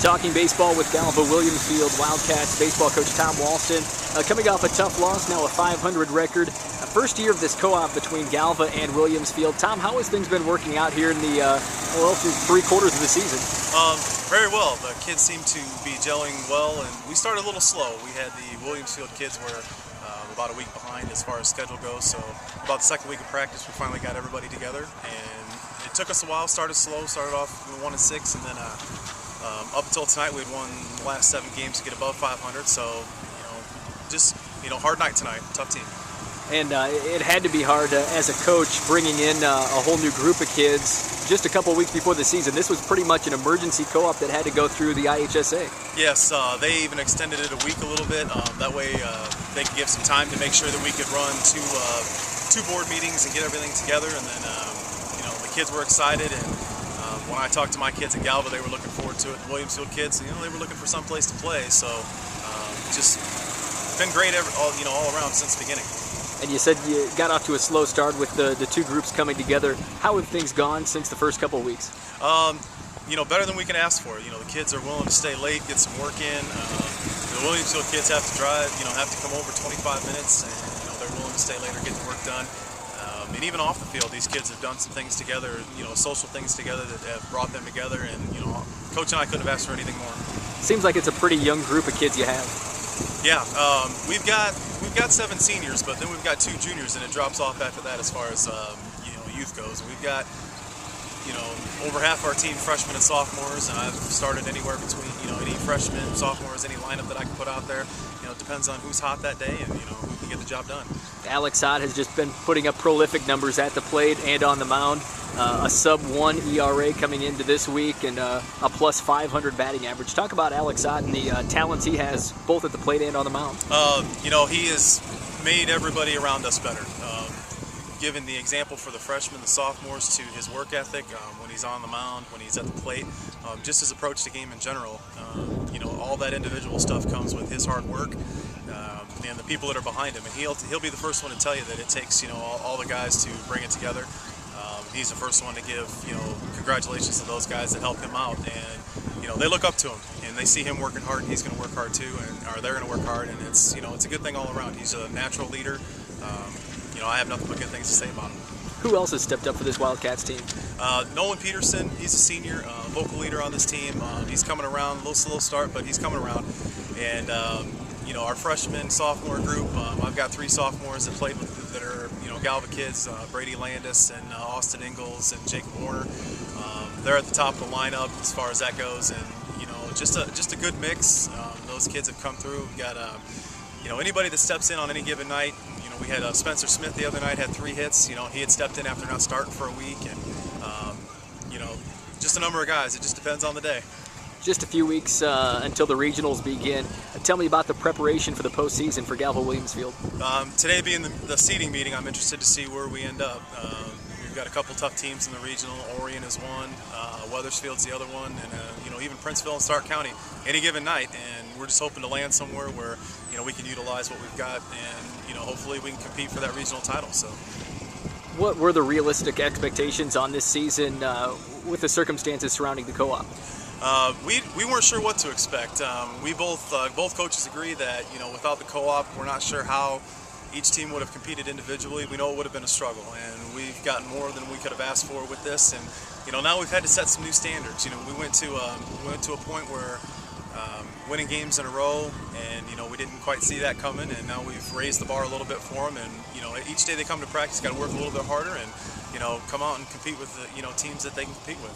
Talking baseball with Galva Williamsfield Wildcats baseball coach Tom Walston. Coming off a tough loss, now a 500 record. First year of this co-op between Galva and Williamsfield. Tom, how has things been working out here in the through 3 quarters of the season? Very well. The kids seem to be gelling well, and we started a little slow. We had the Williamsfield kids were about a week behind as far as schedule goes, so about the second week of practice we finally got everybody together, and it took us a while. Started slow, started off with 1-6, and then up until tonight we had won the last 7 games to get above 500, so just hard night tonight, tough team. And it had to be hard as a coach bringing in a whole new group of kids just a couple of weeks before the season. This was pretty much an emergency co-op that had to go through the IHSA. Yes, they even extended it a week a little bit. That way they could give some time to make sure that we could run two board meetings and get everything together. And then the kids were excited, and when I talked to my kids at Galva, they were looking forward to it. The Williamsfield kids, they were looking for some place to play. So just been great all around since the beginning. And you said you got off to a slow start with the 2 groups coming together. How have things gone since the first couple of weeks? Better than we can ask for. The kids are willing to stay late, get some work in. The Williamsfield kids have to drive, have to come over 25 minutes, and they're willing to stay later, get the work done. And even off the field, these kids have done some things together, social things together that have brought them together. And Coach and I couldn't have asked for anything more. Seems like it's a pretty young group of kids you have. Yeah, we've got 7 seniors, but then we've got 2 juniors, and it drops off after that as far as youth goes. We've got over half our team freshmen and sophomores, and I've started anywhere between any freshmen, sophomores, any lineup that I can put out there. It depends on who's hot that day and who can get the job done. Alex Hott has just been putting up prolific numbers at the plate and on the mound. A sub-1 ERA coming into this week, and a plus 500 batting average. Talk about Alex Hott and the talents he has both at the plate and on the mound. He has made everybody around us better. Given the example for the freshmen, the sophomores, to his work ethic when he's on the mound, when he's at the plate, just his approach to game in general. All that individual stuff comes with his hard work and the people that are behind him. And he'll be the first one to tell you that it takes all the guys to bring it together. He's the first one to give congratulations to those guys that help him out, and they look up to him and they see him working hard, and he's going to work hard too, or they're going to work hard, and it's a good thing all around. He's a natural leader. I have nothing but good things to say about him. Who else has stepped up for this Wildcats team? Nolan Peterson, he's a senior, vocal leader on this team. He's coming around, a little slow start, but he's coming around. And our freshman, sophomore group, I've got 3 sophomores that played with that are Galva kids, Brady Landis and Austin Ingalls and Jacob Warner. They're at the top of the lineup as far as that goes, and just a good mix. Those kids have come through. We've got anybody that steps in on any given night. We had Spencer Smith the other night, had 3 hits. He had stepped in after not starting for a week, and just a number of guys. It just depends on the day. Just a few weeks until the regionals begin. Tell me about the preparation for the postseason for Galva Williamsfield. Today being the seeding meeting, I'm interested to see where we end up. We've got a couple tough teams in the regional. Orion is one, Weathersfield's the other one, and even Princeville and Stark County any given night. And we're just hoping to land somewhere where we can utilize what we've got, and hopefully we can compete for that regional title. So, what were the realistic expectations on this season with the circumstances surrounding the co-op? We weren't sure what to expect. We both coaches agree that without the co-op, we're not sure how each team would have competed individually. We know it would have been a struggle, and we've gotten more than we could have asked for with this. And now we've had to set some new standards. We went to a point where winning games in a row, and we didn't quite see that coming. And now we've raised the bar a little bit for them. And each day they come to practice, got to work a little bit harder, and come out and compete with the teams that they can compete with.